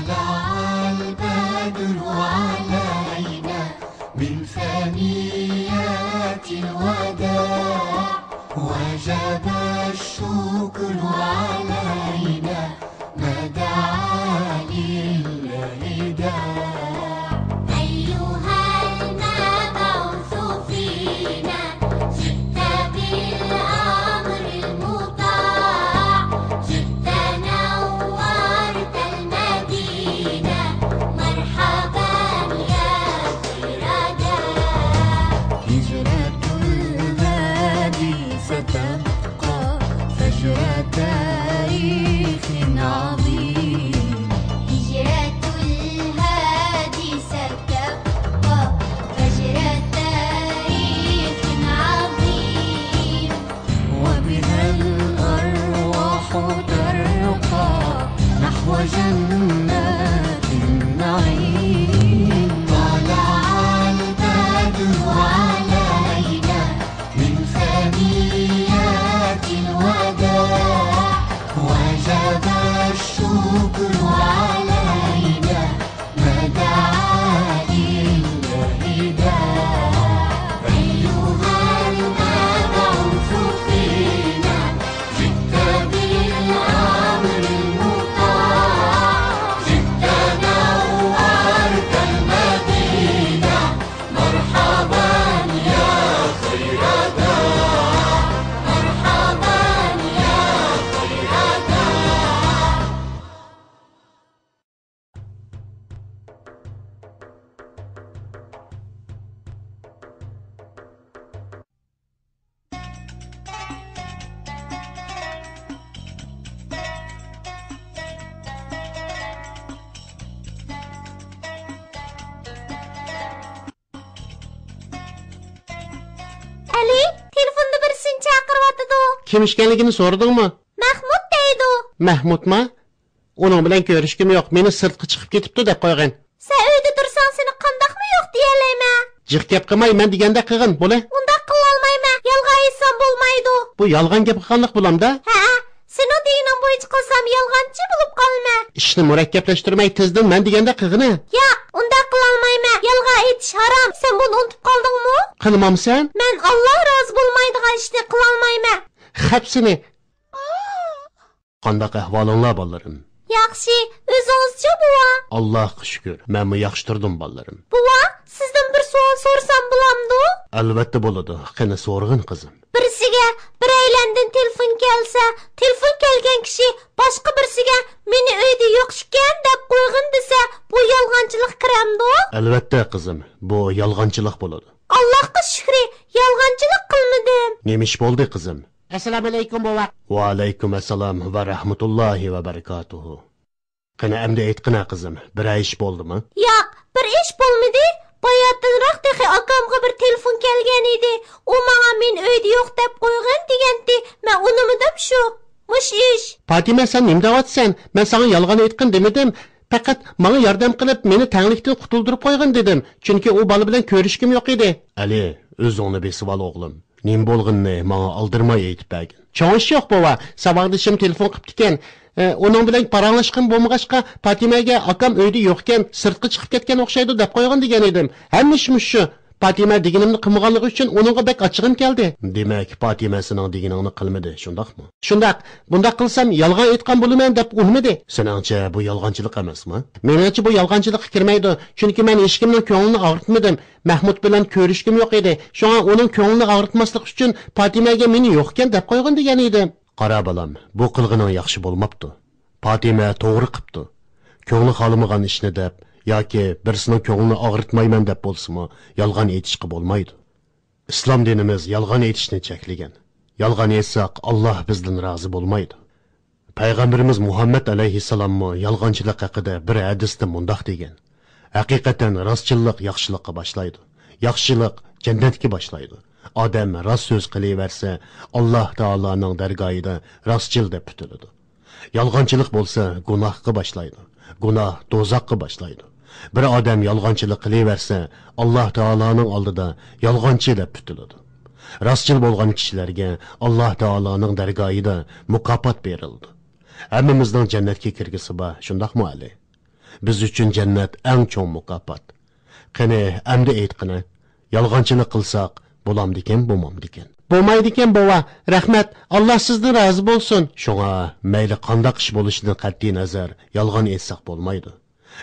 طلع البدر علينا من ثنيات الوداع وجب الشكر علينا ما دعا لله داع أيها المبعوث فينا جئت بالأمر المطاع جئت نورت المدينة مرحبا يا خير داع هجرة الهادي ستبقى فجر تاريخ عظيم هجرة الهادي ستبقى فجر تاريخ عظيم وبها الأرواح ترقى نحو جنات النعيم طلع البدر علينا من ثنيات الوداع وجب الشكر علينا ما دعا لله داع أيها المبعوث فينا جئت بالأمر المطاع جئت نورت المدينة مرحبا يا خير داع مرحبا يا خير داع Ali, telefonda birisini chaqiryotidu. Kim ekanligini so'radingmi? Mahmud deydi. Mahmudmi? Uning bilan ko'rishkim yo'q. Meni sirtqa chiqib ketibdi deb qo'ygan. Sen uyda tursan seni qandaqmi yo'q deyalayman. Jiq gap qilmay, men deganda qilgin, bo'la. Unda qila olmayman. Yolg'on aytsam bo'lmaydi. Bu yolg'on gap qilganlik bo'lamda. Ha, seni deyining bo'yicha qilsam yolg'onchi bo'lib qolma. Ishni murakkablashtirmay tezdan men deganda qilgini. Yo'q, unda qila olmayman. Yolg'on aytish harom. Sen buni unutib qoldingmi? Qilmamsan? Men Alloh rozi bo'lmaydigan ishni qila olmayman. Xapsini. Qanday ahvolinglar bolalarım? Yaxshi, o'zingizchi buva? Allohga shukr. Men bu yaxshi turdim bolalarım. Buva, sizdan bir savol so'rsam bo'lamdi? Albatta bo'ladi. Qani so'rg'in qizim. Birisiga bir aylandan telefon kelsa, telefon kelgan kishi boshqa birisiga meni uyda yo'q ekan deb qo'yg'in desa, bu yolg'onchilik kiramdi? Albatta qizim, bu yolg'onchilik bo'ladi. Allohga shukr, yolg'onchilik qilmadim. Nima ish bo'ldi qizim? Assalomu alaykum bova. Va alaykum assalom va rahmatullohi va barakatuhu. Qani endi aytqina qizim, bir ish bo'ldimi? Yo'q, bir ish bo'lmadi. Bayatınroq texi akamga bir telefon kelgan edi. U menga men uyda yo'q deb qo'ygan degandi. Men unimidim shu. Mush ish. Fatima, sen nima deyapsan? Men sana yolg'on aytqin demedim. Faqat menga yordam qilib, meni tanglikdan qutuldirib qo'ygan dedim. Chunki u bola bilan ko'rishkim yo'q edi. Ali, o'zingni besib ol o'g'lim. Nim bo'lganini menga aldirmay aytib bergin. Chonsh yo'q bova, sabaqdishim telefon qilib ekan. Onun bilan paranglashqim bo'lmag'achqa Fatimaga akam uyda yo'q ekan, sirtqa chiqib ketgan o'xshaydi deb qo'ygan degan edim. Hammishmish shu. Fatima deganimni qilmaganligi uchun uningga bek ochig'im keldi. Demak, Fatima sening deganingni qilmadi, shundaqmi? Shundaq. Bunda qilsam yolg'on aytgan bo'laman deb o'lmadi. Seningcha bu yolg'onchilik emasmi? Meningcha bu yolg'onchilikka kirmaydi. Chunki men hech kimning ko'nglini og'ritmadim. Mahmud bilan ko'rishkim yo'q edi. Shunga uning ko'nglini og'ritmaslik uchun Fatimaga meni yo'q ekan deb qo'ygan degan edim. Qara balam, bu qilg'ining yaxshi bo'lmabdi. Fatima to'g'ri qilibdi. Ko'ngli xolamagan ishni deb yoki birisining ko'nglini og'ritmayman deb bo'lsa-mu, yolg'on aytishga bo'lmaydi. Islom dinimiz yolg'on aytishni cheklagan. Yolg'on aytsak Alloh bizdan rozi bo'lmaydi. Payg'ambarimiz Muhammad alayhissalom yolg'onchilik haqida bir hadisda mundoq degan: haqiqatan rostchilik yaxshilikka boshlaydi. Yaxshilik jannatga boshlaydi. Odam rost so'z qilaversa, Alloh taoloning dargohida rostchil deb tutiladi. Yolg'onchilik bo'lsa, gunohga boshlaydi. Gunoh do'zaxga boshlaydi. Bir odam yolg'onchilik qilaversa, Alloh taoloning oldida yolg'onchi deb tutiladi. Rostchil bo'lgan kishilarga Alloh taoloning dargohida mukofot berildi. Hammamizning jannatga kirgisi bor, shundaqmi Ali? Biz uchun jannat eng cho'ng mukofot. Qani, endi aytqini, yolg'onchilik qilsak, bo'lamdikan, bo'lmamdikan. Bo'lmaydikan, bova. Rahmat. Alloh sizdan rozi bo'lsin. Shunga mayli qanday ish bo'lishidan qat'iy nazar, yolg'on aytsak bo'lmaydi.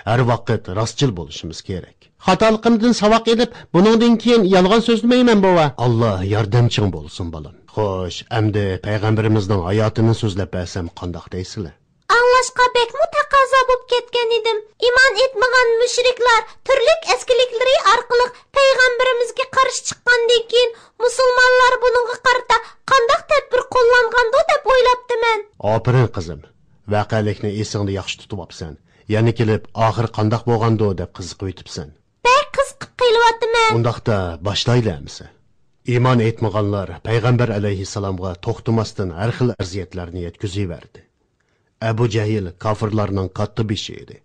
Har vaqt rostchil bo'lishimiz kerak. Xatoligimdan savoq edib, buningdan keyin yolg'on so'zlamayman, bova. Alloh yordamching bo'lsin, bolam. Xo'sh, endi payg'ambarimizning hayotini so'zlab bersam qandoq deysizlar? Anglashqa bekmi taqozo bo'lib ketgan edim. Iymon etmagan mushriklar turlik eskiliklari orqali payg'ambarimizga qarshi chiqqandan keyin musulmonlar buningga qarata qanday tadbir qo'llangandi deb o'ylabdiman. Aferin qizim. Voqelikni esingda yaxshi tutib olibsan. Yana kelib oxir qandoq bo'lgandi deb qiziqib o'tibsan. Bek qiziqib qelyapman. Undaqda boshlaylarmiz. Iymon etmaganlar payg'ambar alayhissalomga to'xtamasdan har xil aziyatlarni yetkaziverdi. Abu Jahl kofirlarning katta beshi edi.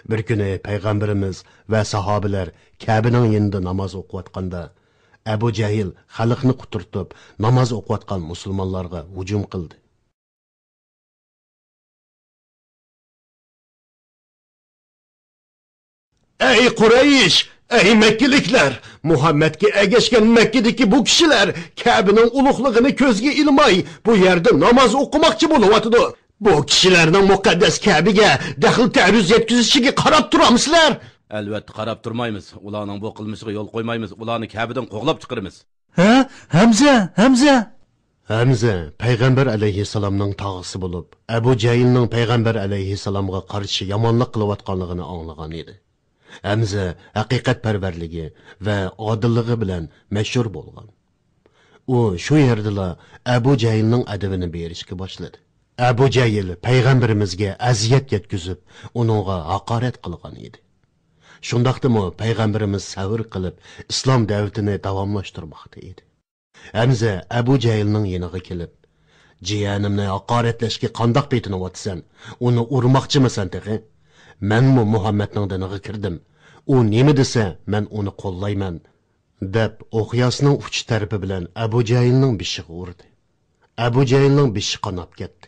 Bir kuni payg'ambarimiz va sahobalar Ka'baning yonida namoz o'qiyotganda Abu Jahl xalqni quturtib namoz o'qiyotgan musulmonlarga hujum qildi. Ey Quraysh, ey Mekkiliklar, Muhammadga ergashgan Mekkadagi bu kishilar Ka'baning ulug'ligini ko'zga ilmay bu yerda namoz o'qimoqchi bo'lyapti. Bu kishilarning muqaddas Ka'baga daxl ta'ruz yetkazishiga qarab turamizlar. Albatta qarab turmaymiz. Ularning bu qilmishiga yo'l qo'ymaymiz. Ularni Ka'badan qo'g'lab chiqaramiz. Ha? Hamza payg'ambar alayhissalomning tog'isi bo'lib, Abu Jahlning payg'ambar alayhissalomga qarshi yomonlik qilayotganligini anglagan edi. Hamza haqiqatparvarligi va odilligi bilan mashhur bo'lgan. U shu yerda Abu Jahlning adabini berishga boshladi. Abu Jahl payg'ambarimizga aziyat yetkazib, uningga haqorat qilgan edi. Shundaqdimi payg'ambarimiz sabr qilib, islom da'vatini davomlashtirmoqda edi. Hamza Abu Jahlning yoniga kelib, "Jiyanimni haqoratlashga qandoq petinayotssan? Uni urmoqchimisan tag'i? Menmi Muhammadning diniga kirdim. U nima desa, men uni qo'llayman." deb o'qiyasining uch tarafi bilan Abu Jahlning beshiga urdi. Abu Jahlning beshi qonab ketdi.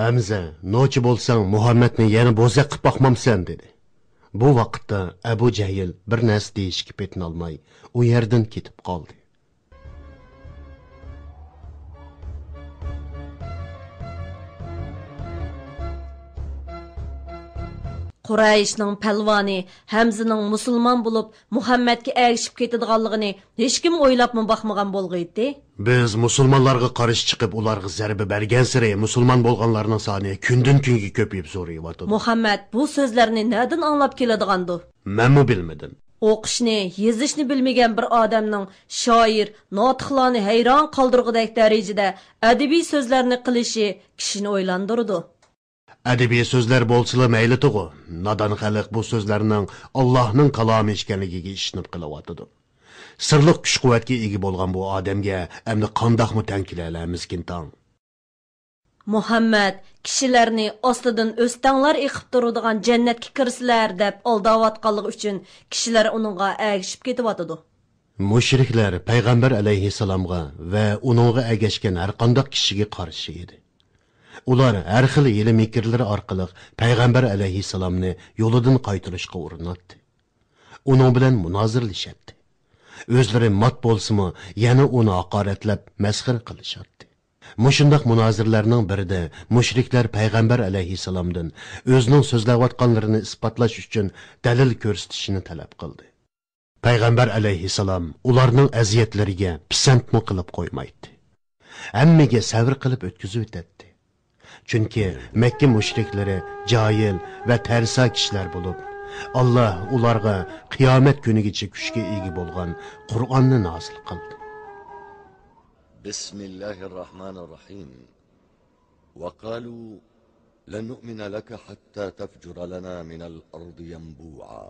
"Hamza, nochi bo'lsang Muhammadni yana bo'zaq qilib boqmamsan" dedi. Bu vaqtda Abu Jahl bir narsa deyishga petinolmay, u yerdan ketib qoldi. Qurayshning palvoni Hamzaning musulmon bo'lib Muhammadga ergishib ketadiganligini hech kim o'ylabmi baxmagan bo'lg'aydi. Biz musulmonlarga qarshi chiqib, ularga zarba bergan sari musulmon bo'lganlarning soni kundan kunga ko'payib zo'rayapti. Muhammad bu so'zlarni nerdan anglab keladigandir? Menmi bilmadim. O'qishni, yezishni bilmagan bir odamning shoir, notiqlarni hayron qoldirgudek darajada adabiy so'zlarni qilishi kishini o'ylantirdi. Adabiy so'zlar bo'lsa mayli tug'u. Nodon xalq bu so'zlarning Allohning kalomi ekanligiga ishinib qilyapti. Sirliq kuch-quvvatga ega bo'lgan bu odamga endi qandoqmi tankilalarmiz kintang. Muhammad kishilarni ostidan o'stanglar eqib turadigan jannatga kirsalar deb aldayotganligi uchun kishilar uningga ergishib ketyapti. Mushriklar payg'ambar alayhissalomga va uningga ergashgan har qanday kishiga qarshi edi. Ular har xil hiyla mikrlar orqali payg'ambar alayhissalomni yo'lidan qaytarishga urinadi. Uning bilan munozirlashadi. O'zlari mat bo'lsa-mu, yana uni haqoratlab masxir qilishadi. Mushundaq munozirlarning birida mushriklar payg'ambar alayhissalomdan o'zining so'zlayotganlarini isbotlash uchun dalil ko'rsatishini talab qildi. Payg'ambar alayhissalom ularning aziyatlariga pisandmi qilib qo'ymaydi. Hammaga sabr qilib o'tkazib o'tadi. Chunki Makka mushriklari jahil va tarsa kishilar bo'lib, Alloh ularga qiyomat kunigacha kuchga ega bo'lgan Qur'onni nozil qildi. Bismillahirrahmanirrahim. Wa qalu lan nu'mina laka hatta tafjura lana min al-ardi yanbu'a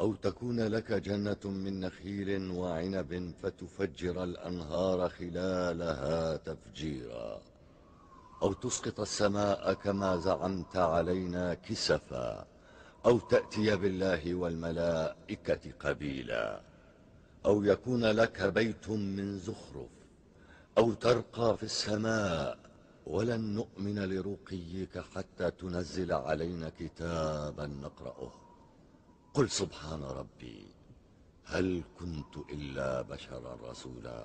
aw takuna laka jannatun min nakhilin wa 'inabin fatufajjira al-anhara khilalaha tafjira. أو تسقط السماء كما زعمت علينا كسفا أو تأتي بالله والملائكة قبيلا أو يكون لك بيت من زخرف أو ترقى في السماء ولن نؤمن لرقيك حتى تنزل علينا كتابا نقرأه قل سبحان ربي هل كنت إلا بشرا رسولا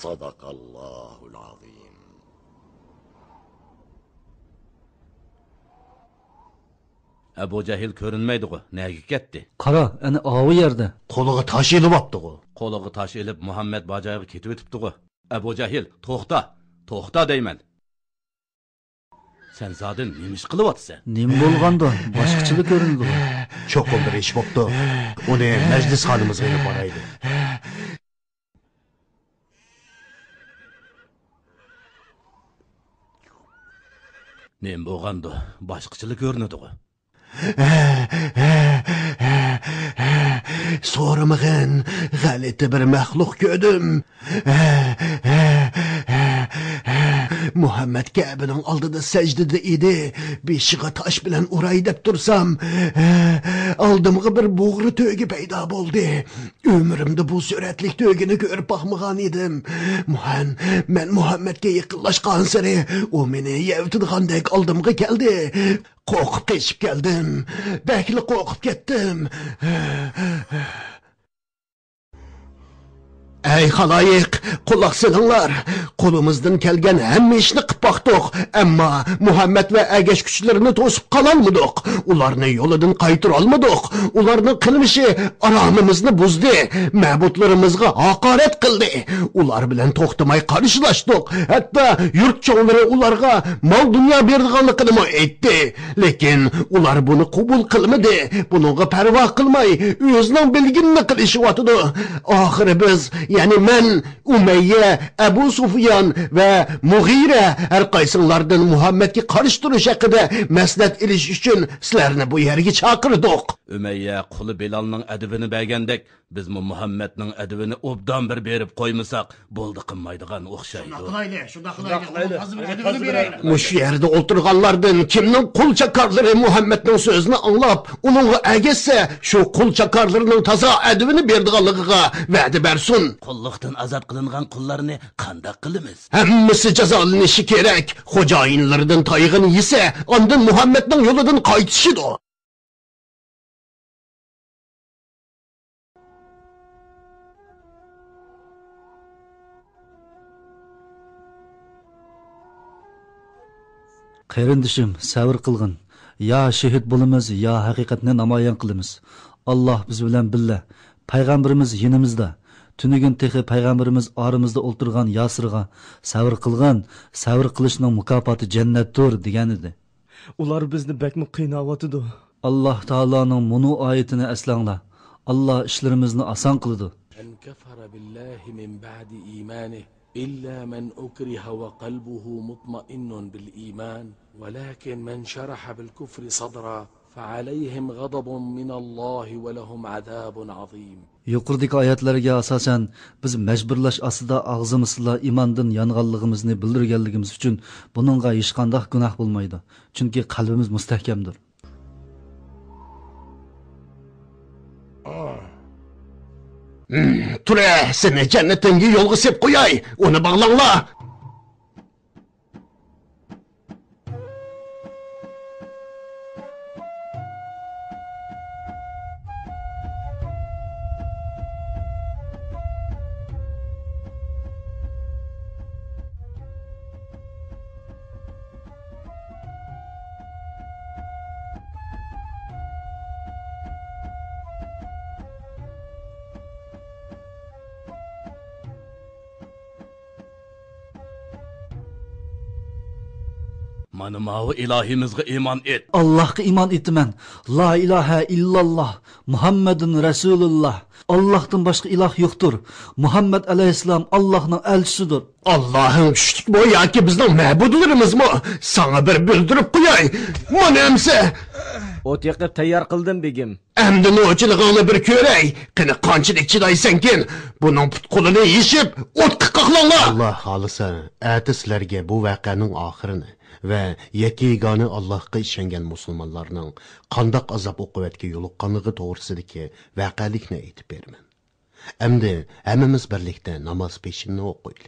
صدق الله العظيم. Abu Cahil ko'rinmaydi-ku, nega ketdi? Qara, ana ovi yerda. Qo'liga tosh ilib opdi-ku. Qo'liga tosh ilib Muhammad bajoyiga ketib o'tibdi-ku. Abu Cahil, to'xta deyman. Sen zodin nima ish qilyapsan? Nima bo'lganda? Boshqachilik ko'rindi. Cho'qimdir ish bo'pti. Uni majlis xonimizga olib boraylik. Nima bo'lganda? Boshqachilik ko'rinadi-ku. So'ramag'in, g'alati bir maxluq ko'rdim. Muhammad Ka'baning oldida sajdada edi. Beshiga tosh bilan uray deb tursam, oldimga bir bo'g'ri to'gi paydo bo'ldi. Umrimda bu suratlik to'gini ko'rib boqmagan edim. Men Muhammadga yaqinlashgan sari u meni yevtirgandek oldimga keldi. Qo'rqib qechib keldim. Bakli qo'rqib ketdim. Ey xaloyiq, quloq solinglar. Qo'limizdan kelgan hamma ishni qilib boqdik, ammo Muhammad va agash kuchlarini to'sib qololmadik. Ularni yo'lidan qaytira olmadik. Ularning qilmishi aromimizni buzdi, ma'budlarimizga haqorat qildi. Ular bilan to'xtamay qarshilashdik. Hatto yurt cho'lari ularga mol dunyo berganligini aytdi. Lekin ular buni qabul qilmadi. Bunga parvo qilmay, o'zining bilginini qilishyotdi. Oxiri biz, ya'ni men, Umayya, Abu Sufyan va Mughira har qaysilardan Muhammadga qarshi turish haqida maslahat olish uchun sizlarni bu yerga chaqirdik. Umayya quli Bilalning adibini bergandek, biz Muhammadning adibini obdan bir berib qo'ymasak, bo'ldi qilmaydigan o'xshaydi. Shunda qilaylik. Mush yerda o'tirganlardan kimning qul chakarlari Muhammadning so'zini anglab, uningga agassa, shu qul chakarlarining toza adibini berdiganligiga va'da bersin. Qulluqdan azod qilingan qullarni qanday qilamiz? Hammasi jazolanishi kerak. Xo'jayinlaridan tayg'in yesa, ondan Muhammadning yo'lidan qaytishidir. Qarindishim, sabr qilgin. Ya shahid bo'lamiz, ya haqiqatni namoyon qilamiz. Alloh biz bilan billa. Payg'ambarimiz yonimizda. Tunugin texi payg'ambarimiz oramizda o'ltirgan Yasirga sabr qilgan, sabr qilishning mukofoti jannatdir degan edi. Ular bizni bakmi qiynayotdi. Alloh taoloning munu oyatini eslanglar. Alloh ishlarimizni oson qiladi. En kafara billahi min ba'di imanihi illa man ukriha wa qalbuhu mutma'innun bil iman, walakin man sharaha bil kufri sadra فعليهم غضب من الله ولهم عذاب عظيم. Yuqoridagi oyatlarga asosan biz majburlash ostida og'zimizla iymondan yonganligimizni bildirganligimiz uchun buningga hech qanday gunoh bo'lmaydi. Chunki qalbimiz mustahkamdir. Tura, seni jannatga yo'lga sep qo'yay. Uni bog'langlar. Mana mavi ilahimizga iman et. Allohga iman etaman. La ilaha illalloh, Muhammadun Rasululloh. Allohdan boshqa iloh yo'qdir. Muhammad alayhisalom Allohning elchisidir. Allohning kuchlik bu yoki bizning ma'budlarimizmi? Sana bir bildirib qo'yay. Mana emsa. O't yoqib tayyor qildim begim. Endi nochilig'ingni bir ko'ray. Qani qanchalik chidaysankin, buning putqulini yeshib, o'tqa qaqlanglar. Alloh xolisa, atislarga bu voqeaning oxirini va yakigoni Allohga ishongan musulmonlarning qandoq azob uqubatga yo'liqqanligi to'g'risidagi voqealikni aytib beraman. Endi hammamiz birlikda namoz peshinni o'qiylik.